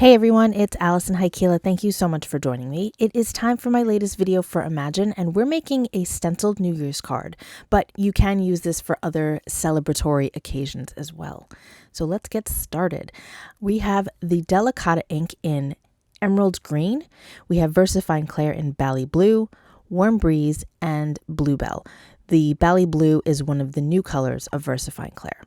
Hey everyone, it's Alison Heikkila. Thank you so much for joining me. It is time for my latest video for Imagine, and we're making a stenciled New Year's card, but you can use this for other celebratory occasions as well. So let's get started. We have the Delicata ink in Emerald Green. We have VersaFine Clair in Bali Blue, Warm Breeze, and Bluebell. The Bali Blue is one of the new colors of VersaFine Clair.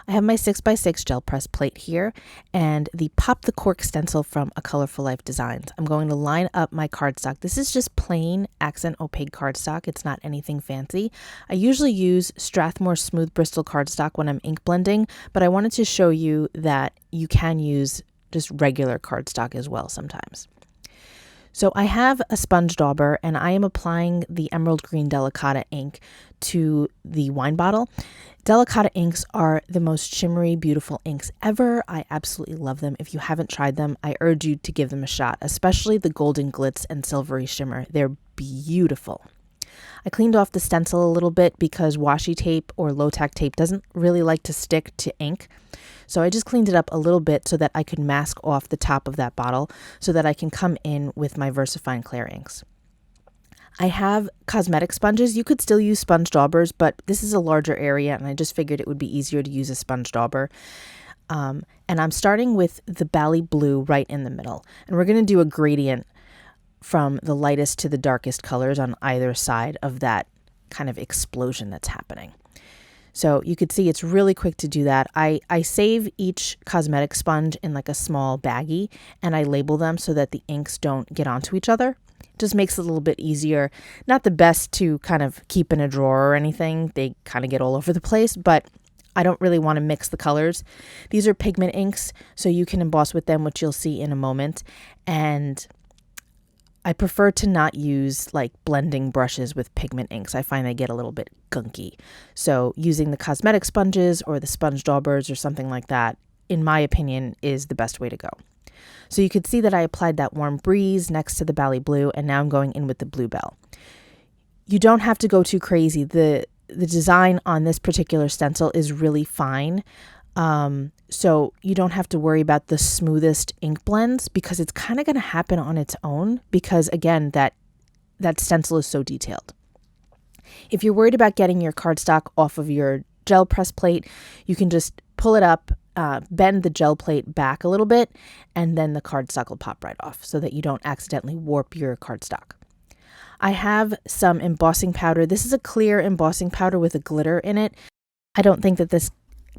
I have my 6x6 gel press plate here and the Pop the Cork stencil from A Colorful Life Designs. I'm going to line up my cardstock. This is just plain accent opaque cardstock. It's not anything fancy. I usually use Strathmore Smooth Bristol cardstock when I'm ink blending, but I wanted to show you that you can use just regular cardstock as well sometimes. So I have a sponge dauber and I am applying the Emerald Green Delicata ink to the wine bottle. Delicata inks are the most shimmery, beautiful inks ever. I absolutely love them. If you haven't tried them, I urge you to give them a shot, especially the golden glitz and silvery shimmer. They're beautiful. I cleaned off the stencil a little bit because washi tape or low-tack tape doesn't really like to stick to ink. So I just cleaned it up a little bit so that I could mask off the top of that bottle so that I can come in with my VersaFine Clair inks. I have cosmetic sponges. You could still use sponge daubers, but this is a larger area and I just figured it would be easier to use a sponge dauber. And I'm starting with the Bali Blue right in the middle. And we're going to do a gradient from the lightest to the darkest colors on either side of that kind of explosion that's happening. So you could see it's really quick to do that. I save each cosmetic sponge in like a small baggie and I label them so that the inks don't get onto each other. It just makes it a little bit easier. Not the best to kind of keep in a drawer or anything. They kind of get all over the place, but I don't really want to mix the colors. These are pigment inks, so you can emboss with them, which you'll see in a moment. And I prefer to not use like blending brushes with pigment inks. I find they get a little bit gunky. So using the cosmetic sponges or the sponge daubers or something like that, in my opinion, is the best way to go. So you could see that I applied that Warm Breeze next to the Bali Blue, and now I'm going in with the Bluebell. You don't have to go too crazy. The design on this particular stencil is really fine. So you don't have to worry about the smoothest ink blends because it's kind of going to happen on its own because, again, that stencil is so detailed. If you're worried about getting your cardstock off of your gel press plate, you can just pull it up, bend the gel plate back a little bit, and then the cardstock will pop right off so that you don't accidentally warp your cardstock. I have some embossing powder. This is a clear embossing powder with a glitter in it. I don't think that this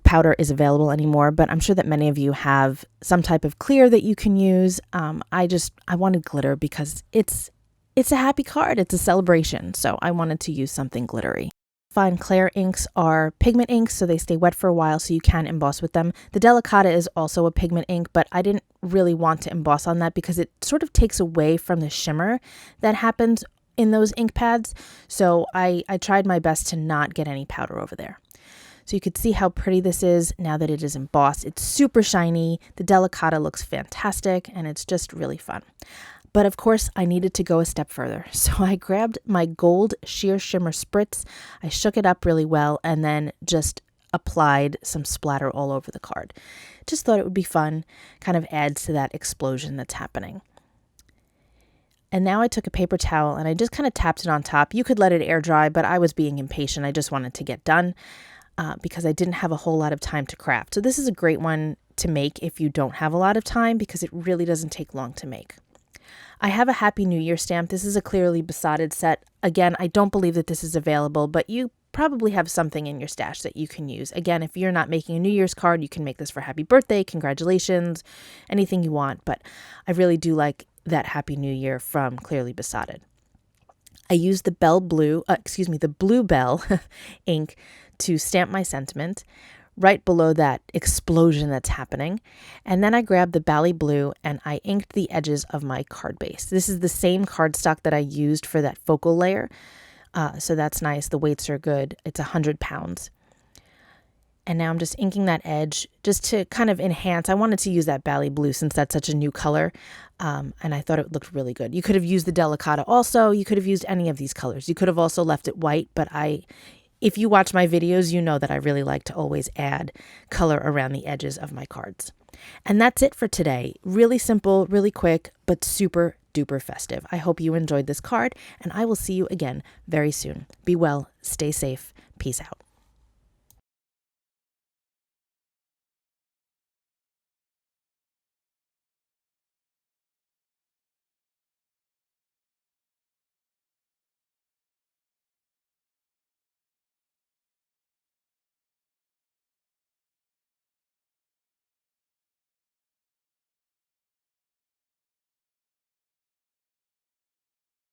powder is available anymore, but I'm sure that many of you have some type of clear that you can use. I wanted glitter because it's a happy card. It's a celebration. So I wanted to use something glittery. Fine Clair inks are pigment inks, so they stay wet for a while so you can emboss with them. The Delicata is also a pigment ink, but I didn't really want to emboss on that because it sort of takes away from the shimmer that happens in those ink pads. So I tried my best to not get any powder over there. So you could see how pretty this is now that it is embossed. It's super shiny. The Delicata looks fantastic and it's just really fun. But of course, I needed to go a step further. So I grabbed my gold sheer shimmer spritz. I shook it up really well and then just applied some splatter all over the card. Just thought it would be fun, kind of adds to that explosion that's happening. And now I took a paper towel and I just kind of tapped it on top. You could let it air dry, but I was being impatient. I just wanted to get done. Because I didn't have a whole lot of time to craft. So this is a great one to make if you don't have a lot of time because it really doesn't take long to make. I have a Happy New Year stamp. This is a clearly Besotted set. Again, I don't believe that this is available, but you probably have something in your stash that you can use. Again, if you're not making a New Year's card, you can make this for happy birthday, congratulations, anything you want. But I really do like that Happy New Year from Clearly Besotted. I used the the Bluebell ink to stamp my sentiment right below that explosion that's happening. And then I grabbed the Bali Blue and I inked the edges of my card base. This is the same cardstock that I used for that focal layer. So that's nice. The weights are good. It's 100 pounds. And now I'm just inking that edge just to kind of enhance. I wanted to use that Bali Blue since that's such a new color. And I thought it looked really good. You could have used the Delicata also. You could have used any of these colors. You could have also left it white, but if you watch my videos, you know that I really like to always add color around the edges of my cards. And that's it for today. Really simple, really quick, but super duper festive. I hope you enjoyed this card, and I will see you again very soon. Be well, stay safe, peace out.